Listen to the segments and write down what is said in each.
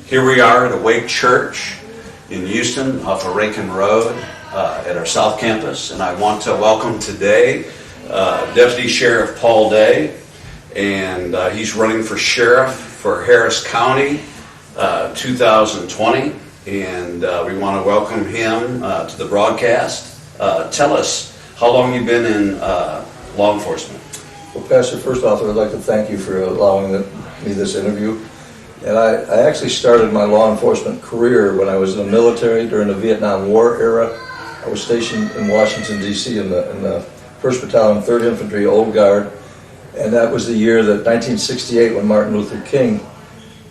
Here we are at Awake Church in Houston off of Rankin Road at our South Campus, and I want to welcome today Deputy Sheriff Paul Day, and he's running for sheriff for Harris County 2020, and we want to welcome him to the broadcast. Tell us how long you've been in law enforcement. Well, Pastor, first off, I'd like to thank you for allowing me this interview. And I actually started my law enforcement career when I was in the military during the Vietnam War era. I was stationed in Washington, D.C. in the 1st Battalion, 3rd Infantry, Old Guard. And that was the year that 1968 when Martin Luther King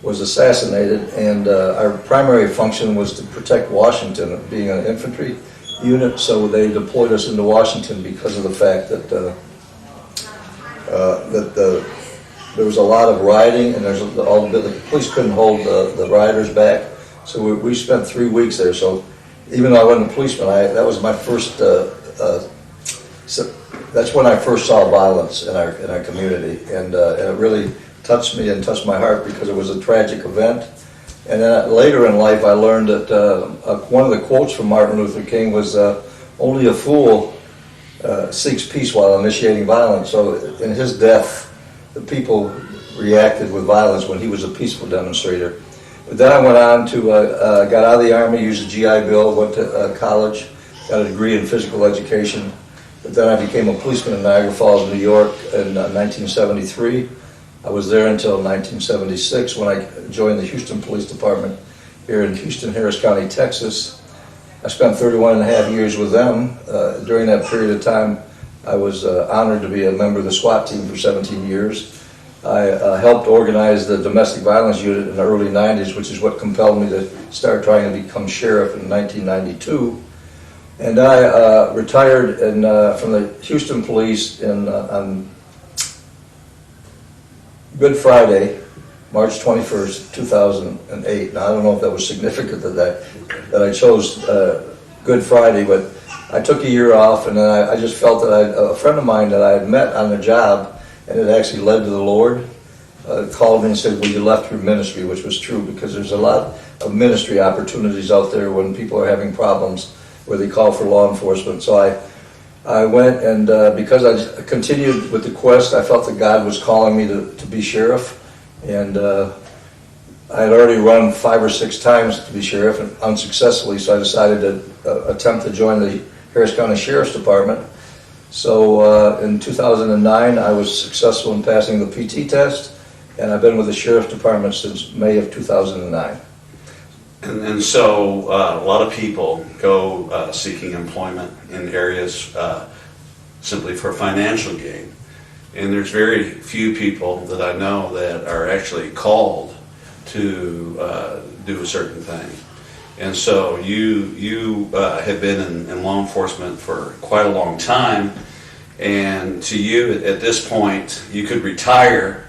was assassinated. And our primary function was to protect Washington, being an infantry unit. So they deployed us into Washington because of the fact that there was a lot of rioting, and the police couldn't hold the rioters back. So we spent 3 weeks there. So even though I wasn't a policeman, that was my first. That's when I first saw violence in our community, and it really touched me and touched my heart because it was a tragic event. And then later in life, I learned that one of the quotes from Martin Luther King was, "Only a fool seeks peace while initiating violence." So in his death, the people reacted with violence when he was a peaceful demonstrator. But then I went on to, got out of the Army, used a GI Bill, went to college, got a degree in physical education. But then I became a policeman in Niagara Falls, New York in 1973. I was there until 1976 when I joined the Houston Police Department here in Houston, Harris County, Texas. I spent 31 and a half years with them. During that period of time, I was honored to be a member of the SWAT team for 17 years. I helped organize the domestic violence unit in the early 90s, which is what compelled me to start trying to become sheriff in 1992. And I retired from the Houston Police on Good Friday, March 21st, 2008. Now, I don't know if that was significant that I chose Good Friday, but I took a year off, and then I just felt that a friend of mine that I had met on the job, and it actually led to the Lord, called me and said, "Well, you left your ministry," which was true, because there's a lot of ministry opportunities out there when people are having problems where they call for law enforcement. So I went, and because I continued with the quest, I felt that God was calling me to be sheriff, and I had already run 5 or 6 times to be sheriff, and unsuccessfully, so I decided to attempt to join the Harris County Sheriff's Department. So in 2009, I was successful in passing the PT test, and I've been with the Sheriff's Department since May of 2009. And so a lot of people go seeking employment in areas simply for financial gain. And there's very few people that I know that are actually called to do a certain thing. And so you have been in law enforcement for quite a long time, and to you at this point you could retire,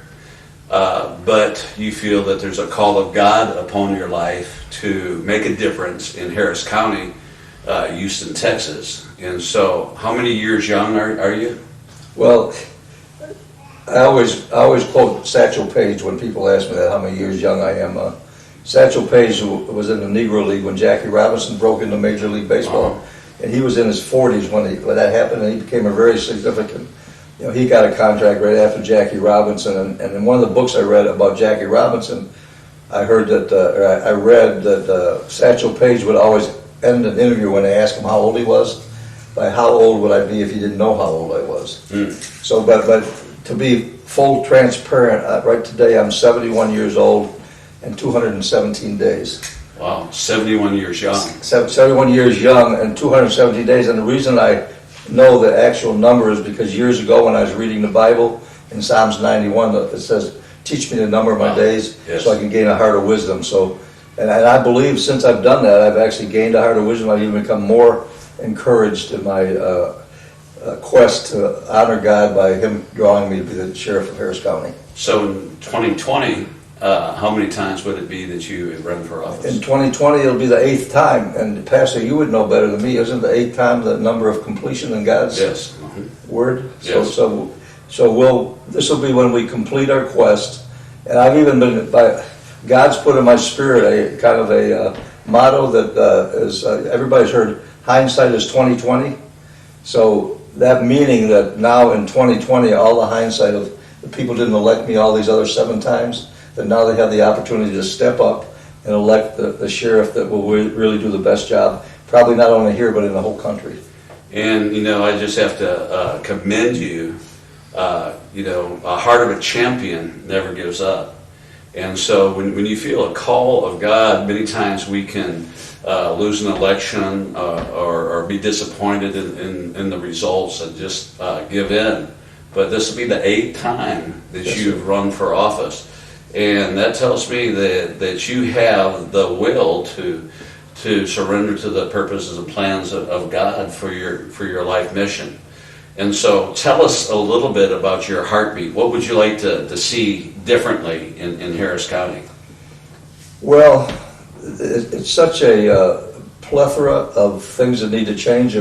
but you feel that there's a call of God upon your life to make a difference in Harris County, Houston, Texas. And so how many years young are you? Well, I always quote Satchel Paige when people ask me that, how many years young I am. Satchel Paige was in the Negro League when Jackie Robinson broke into Major League Baseball, and he was in his 40s when that happened, and he became a very significant. He got a contract right after Jackie Robinson, and in one of the books I read about Jackie Robinson, I read that Satchel Paige would always end an interview when they asked him how old he was by "How old would I be if you didn't know how old I was?" So, but to be full transparent, right today I'm 71 years old and 217 days. Wow, 71 years young. 71 years young and 217 days. And the reason I know the actual number is because years ago when I was reading the Bible in Psalms 91, it says, "Teach me the number of my days, yes, so I can gain a heart of wisdom." So, and I believe since I've done that, I've actually gained a heart of wisdom. I've even become more encouraged in my quest to honor God by Him drawing me to be the sheriff of Harris County. So in 2020, how many times would it be that you have run for office? In 2020, it'll be the 8th time. And Pastor, you would know better than me. Isn't the 8th time the number of completion in God's word? Yes. So this will be when we complete our quest. And I've even been God's put in my spirit a kind of a motto that is, everybody's heard, hindsight is 20/20. So that meaning that now in 2020, all the hindsight of the people didn't elect me all these other 7 times, that now they have the opportunity to step up and elect the sheriff that will really do the best job, probably not only here, but in the whole country. And, I just have to commend you. A heart of a champion never gives up. And so when you feel a call of God, many times we can lose an election or be disappointed in the results and just give in. But this will be the 8th time that you've run for office. And that tells me that you have the will to surrender to the purposes and plans of God for your life mission. And so tell us a little bit about your heartbeat. What would you like to see differently in Harris County? Well, it's such a plethora of things that need to change.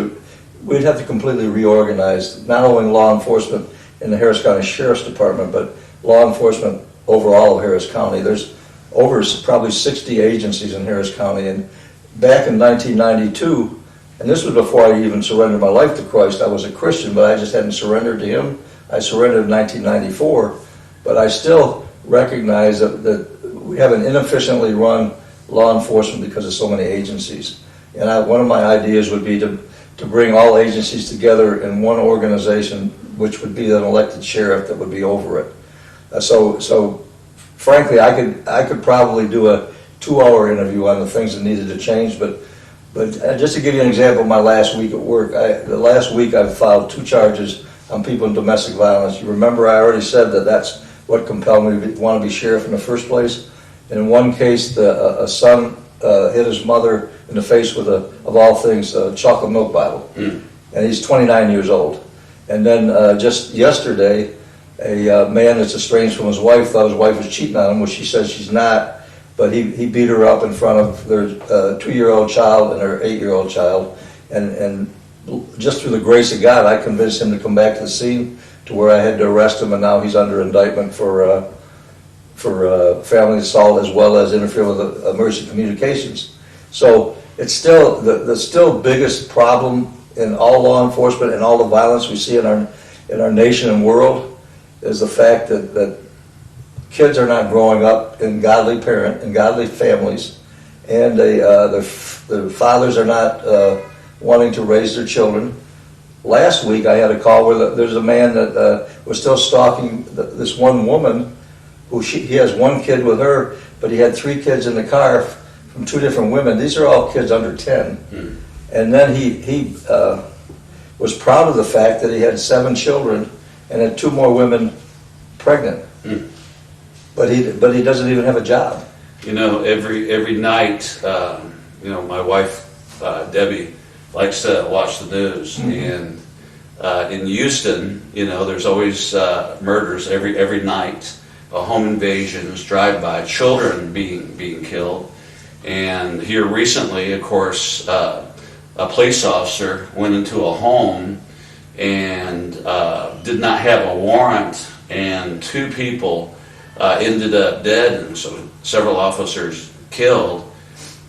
We'd have to completely reorganize not only law enforcement in the Harris County Sheriff's Department, but law enforcement overall of Harris County. There's over probably 60 agencies in Harris County, and back in 1992, and this was before I even surrendered my life to Christ. I was a Christian, but I just hadn't surrendered to Him. I surrendered in 1994, but I still recognize that we have an inefficiently run law enforcement because of so many agencies. And one of my ideas would be to bring all agencies together in one organization, which would be an elected sheriff that would be over it. So frankly, I could probably do a 2-hour interview on the things that needed to change, but just to give you an example, my last week at work, the last week I've filed 2 charges on people in domestic violence. You remember I already said that that's what compelled me to want to be sheriff in the first place. And in one case, a son hit his mother in the face with, of all things, a chocolate milk bottle. And he's 29 years old. And then just yesterday, a man that's estranged from his wife thought his wife was cheating on him, which she says she's not. But he beat her up in front of their 2-year-old child and her 8-year-old child. And just through the grace of God, I convinced him to come back to the scene to where I had to arrest him, and now he's under indictment for family assault as well as interfere with emergency communications. So it's still the still biggest problem in all law enforcement and all the violence we see in our nation and world is the fact that kids are not growing up in godly families, and their fathers are not wanting to raise their children. Last week I had a call where there's a man that was still stalking this one woman who he has 1 kid with her, but he had 3 kids in the car from 2 different women. These are all kids under 10. And then he was proud of the fact that he had 7 children and had 2 more women pregnant. But he doesn't even have a job. Every night, my wife Debbie likes to watch the news, and in Houston, there's always murders every night, home invasions, drive-by, children being killed, and here recently, of course, a police officer went into a home and did not have a warrant, and 2 people ended up dead, and so several officers killed.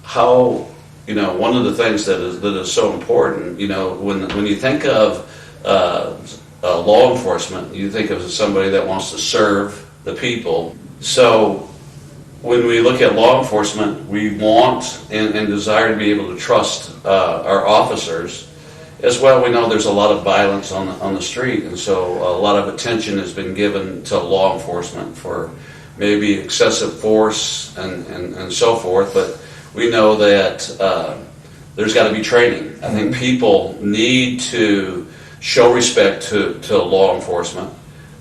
How, one of the things that is so important, when you think of law enforcement, you think of somebody that wants to serve the people. So when we look at law enforcement, we want and desire to be able to trust our officers. As well, we know there's a lot of violence on the street, and so a lot of attention has been given to law enforcement for maybe excessive force and so forth, but we know that there's got to be training. I think people need to show respect to law enforcement,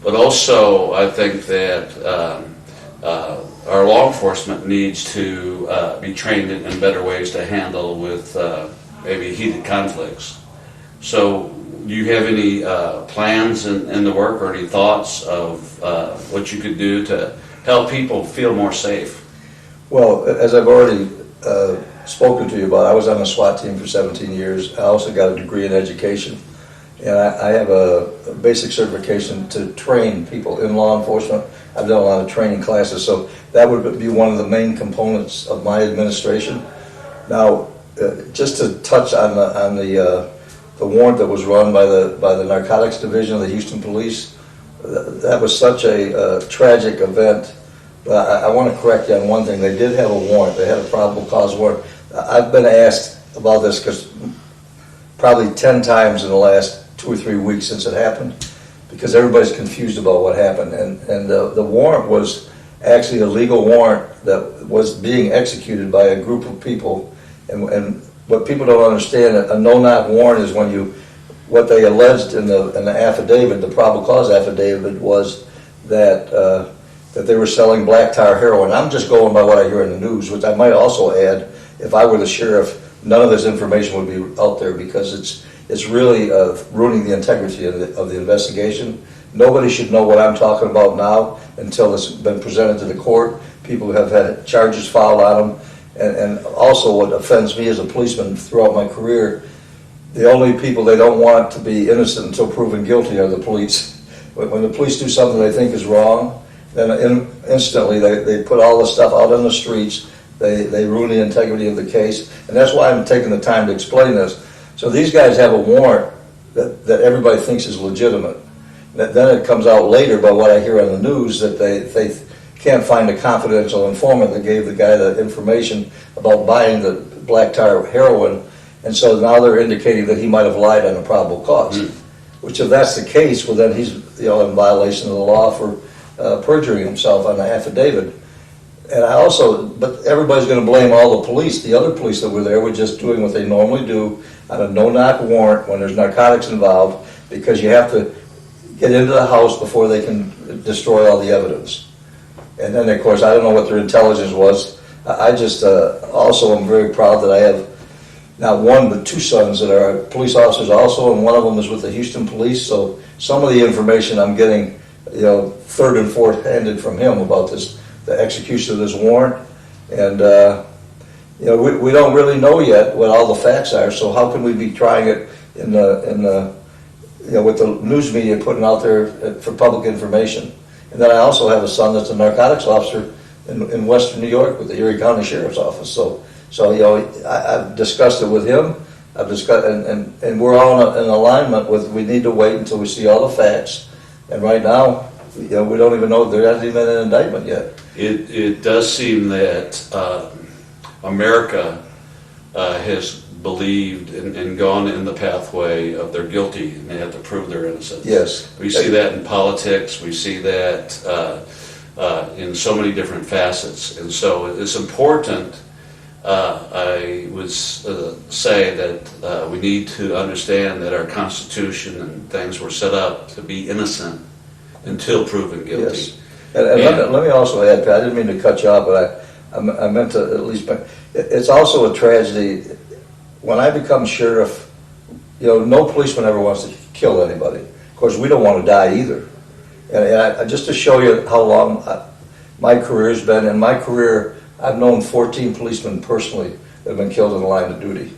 but also I think that our law enforcement needs to be trained in better ways to handle with maybe heated conflicts. So do you have any plans in the work or any thoughts of what you could do to help people feel more safe? Well, as I've already spoken to you about, I was on the SWAT team for 17 years. I also got a degree in education. And I have a basic certification to train people in law enforcement I've done a lot of training classes, so that would be one of the main components of my administration. Now, just to touch on the warrant that was run by the Narcotics Division of the Houston Police, that was such a tragic event. I want to correct you on one thing. They did have a warrant. They had a probable cause warrant. I've been asked about this because probably 10 times in the last 2 or 3 weeks since it happened, because everybody's confused about what happened. And the warrant was actually a legal warrant that was being executed by a group of people. And what people don't understand, a no-knock warrant is when what they alleged in the affidavit, the probable cause affidavit, was that that they were selling black tar heroin. I'm just going by what I hear in the news, which I might also add, if I were the sheriff, none of this information would be out there, because it's really ruining the integrity of the investigation. Nobody should know what I'm talking about now until it's been presented to the court. People have had charges filed on them. And also what offends me as a policeman throughout my career, the only people they don't want to be innocent until proven guilty are the police. When the police do something they think is wrong, then instantly they put all the stuff out on the streets. They ruin the integrity of the case. And that's why I'm taking the time to explain this. So these guys have a warrant that everybody thinks is legitimate. Then it comes out later by what I hear on the news that they can't find a confidential informant that gave the guy the information about buying the black tar heroin, and so now they're indicating that he might have lied on a probable cause. Which, if that's the case, well, then he's in violation of the law for perjuring himself on the affidavit. And but everybody's going to blame all the police. The other police that were there were just doing what they normally do on a no-knock warrant when there's narcotics involved, because you have to get into the house before they can destroy all the evidence. And then, of course, I don't know what their intelligence was. I just also am very proud that I have not one but 2 sons that are police officers also, and one of them is with the Houston Police. So some of the information I'm getting, third and fourth handed from him about the execution of this warrant. And we don't really know yet what all the facts are. So how can we be trying it with the news media putting out there for public information? And then I also have a son that's a narcotics officer in Western New York with the Erie County Sheriff's Office. So I've discussed it with him. I've discussed, and we're all in alignment with, we need to wait until we see all the facts. And right now, we don't even know, there hasn't even been an indictment yet. It does seem that America has believed and gone in the pathway of they're guilty and they have to prove their innocence. Yes. We see that in politics. We see that in so many different facets. And so it's important, I would say that we need to understand that our Constitution and things were set up to be innocent until proven guilty. Yes. And let me also add, Pat, I didn't mean to cut you off, but I meant to at least, it's also a tragedy. When I become sheriff, no policeman ever wants to kill anybody. Of course, we don't want to die either. And just to show you how long my career's been, in my career, I've known 14 policemen personally that have been killed in the line of duty.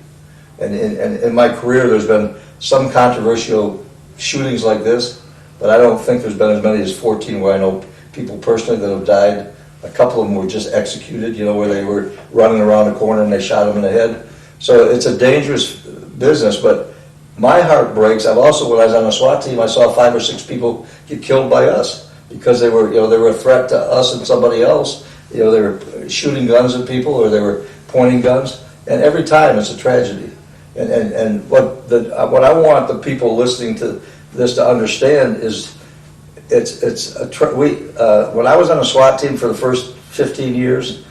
And in my career, there's been some controversial shootings like this, but I don't think there's been as many as 14 where I know people personally that have died. A couple of them were just executed, where they were running around a corner and they shot them in the head. So it's a dangerous business, but my heart breaks. I've also, when I was on a SWAT team, I saw 5 or 6 people get killed by us because they were a threat to us and somebody else. They were shooting guns at people, or they were pointing guns, and every time it's a tragedy. And what I want the people listening to this to understand is, when I was on a SWAT team for the first 15 years,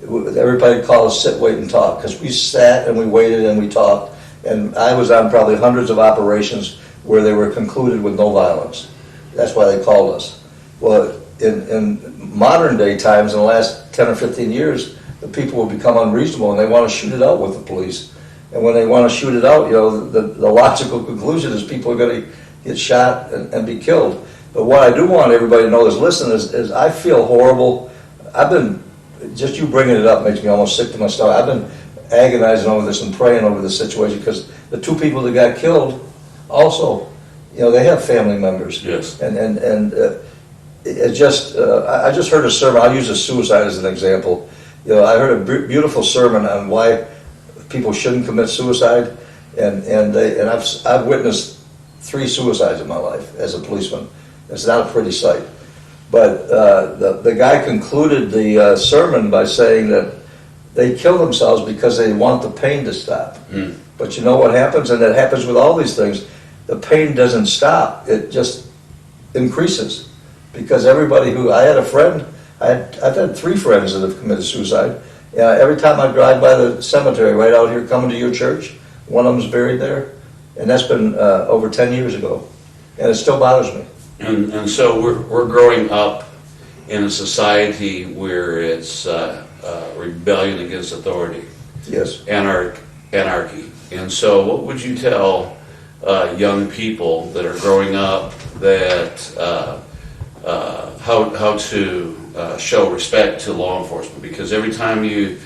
everybody called us sit, wait, and talk, because we sat and we waited and we talked. And I was on probably hundreds of operations where they were concluded with no violence. That's why they called us. Well, in modern day times, in the last 10 or 15 years, the people will become unreasonable and they want to shoot it out with the police. And when they want to shoot it out, the logical conclusion is people are going to get shot and be killed. But what I do want everybody to know is, listen, is I feel horrible. I've been, just you bringing it up makes me almost sick to my stomach. I've been agonizing over this and praying over this situation, because the 2 people that got killed also, they have family members. Yes. And it just, I just heard a sermon, I'll use a suicide as an example. You know, I heard a beautiful sermon on why people shouldn't commit suicide, and I've witnessed 3 suicides in my life as a policeman. It's not a pretty sight. But the guy concluded the sermon by saying that they kill themselves because they want the pain to stop. But you know what happens, and that happens with all these things, the pain doesn't stop, it just increases. Because everybody who, I had a friend, I've had 3 friends that have committed suicide. Every time I drive by the cemetery right out here coming to your church, one of them's buried there. And that's been over 10 years ago. And it still bothers me. And so we're growing up in a society where it's rebellion against authority. Yes. Anarchy. And so what would you tell young people that are growing up that how to show respect to law enforcement? Because every time you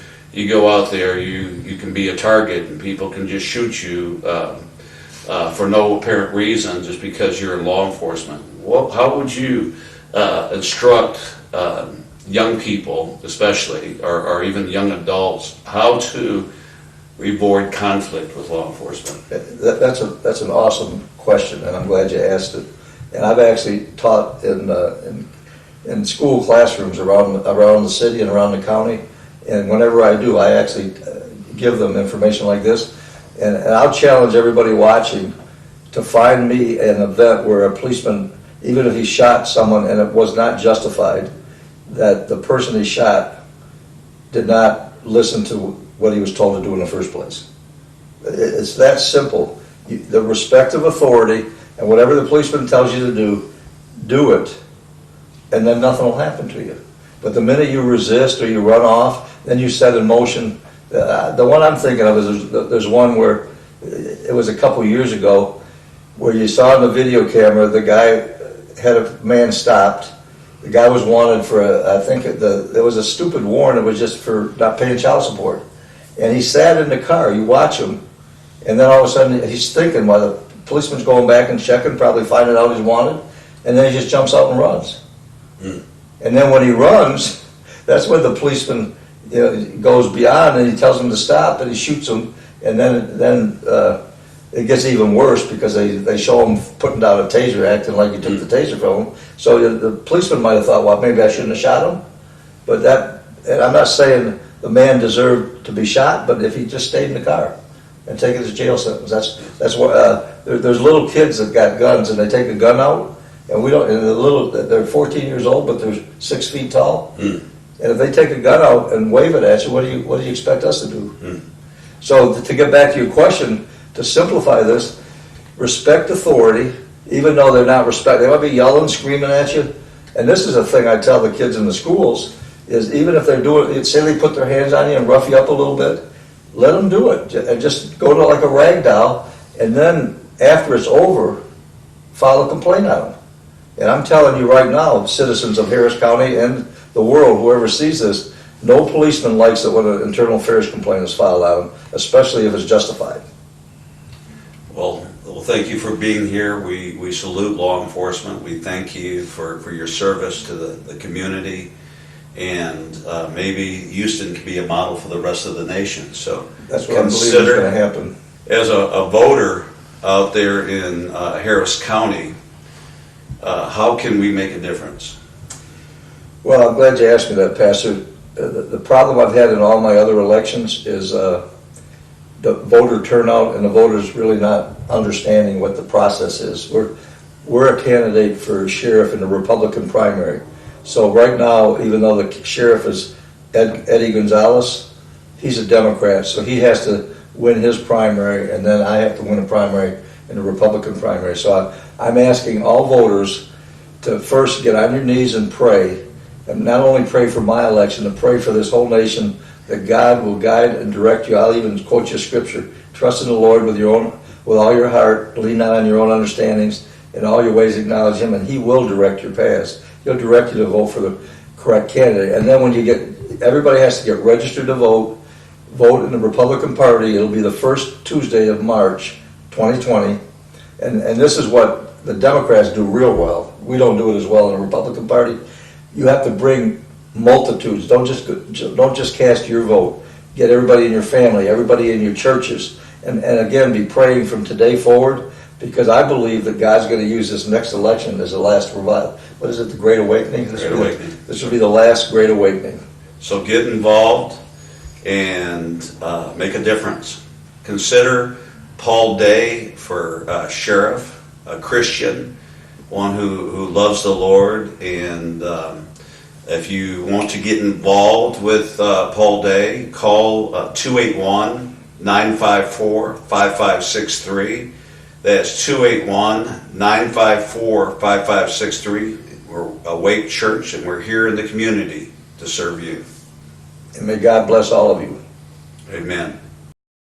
go out there, you can be a target, and people can just shoot you for no apparent reason just because you're in law enforcement. How would you instruct young people, especially, or even young adults, how to avoid conflict with law enforcement? That's an awesome question, and I'm glad you asked it. And I've actually taught in school classrooms around the city and around the county. And whenever I do, I actually give them information like this. And I'll challenge everybody watching to find me an event where a policeman, even if he shot someone and it was not justified, that the person he shot did not listen to what he was told to do in the first place. It's that simple. The respect of authority, and whatever the policeman tells you to do it, and then nothing will happen to you. But the minute you resist or you run off, then you set in motion. The one I'm thinking of is there's one where it was a couple years ago where you saw in the video camera the guy had a man stopped. The guy was wanted for I think there was a stupid warrant. It was just for not paying child support. And he sat in the car. You watch him, and then all of a sudden he's thinking while the policeman's going back and checking, probably finding out he's wanted, and then he just jumps out and runs. And then when he runs, that's when the policeman goes beyond, and he tells him to stop, and he shoots him, and then it gets even worse because they show him putting down a taser, acting like he took the taser from him. So the policeman might have thought, well, maybe I shouldn't have shot him. But and I'm not saying the man deserved to be shot, but if he just stayed in the car and taken his jail sentence, that's what there's little kids that got guns and they take a gun out, and we don't. And they're 14 years old, but they're 6 feet tall. And if they take a gun out and wave it at you, what do you expect us to do? So to get back to your question, to simplify this, respect authority, even though they're not they might be yelling, screaming at you. And this is a thing I tell the kids in the schools, is even if they're doing, say they put their hands on you and rough you up a little bit, let them do it. And just go to like a rag doll, and then after it's over, file a complaint on them. And I'm telling you right now, citizens of Harris County and the world, whoever sees this, no policeman likes it when an internal affairs complaint is filed on them, especially if it's justified. Well, thank you for being here. We salute law enforcement. We thank you for your service to the community. And maybe Houston can be a model for the rest of the nation. So that's what I believe is going to happen. As a voter out there in Harris County, how can we make a difference? Well, I'm glad you asked me that, Pastor. The problem I've had in all my other elections is the voter turnout and the voters really not understanding what the process is. We're a candidate for sheriff in the Republican primary. So right now, even though the sheriff is Eddie Gonzalez, he's a Democrat, so he has to win his primary, and then I have to win a primary in the Republican primary. So I'm asking all voters to first get on your knees and pray, and not only pray for my election, to pray for this whole nation, that God will guide and direct you. I'll even quote you scripture: trust in the Lord with all your heart, lean not on your own understandings, in all your ways acknowledge Him, and He will direct your paths. He'll direct you to vote for the correct candidate. And then when everybody has to get registered to vote in the Republican Party. It'll be the first Tuesday of March 2020. And this is what the Democrats do real well. We don't do it as well in the Republican Party. You have to bring multitudes. Don't just cast your vote. Get everybody in your family, everybody in your churches, and again, be praying from today forward, because I believe that God's going to use this next election as the last revival. What is it, the Great Awakening? This will be the last Great Awakening. So get involved and make a difference. Consider Paul Day for sheriff, a Christian, one who loves the Lord. And if you want to get involved with Paul Day, call 281-954-5563. That's 281-954-5563. We're Awake Church, and we're here in the community to serve you. And may God bless all of you. Amen.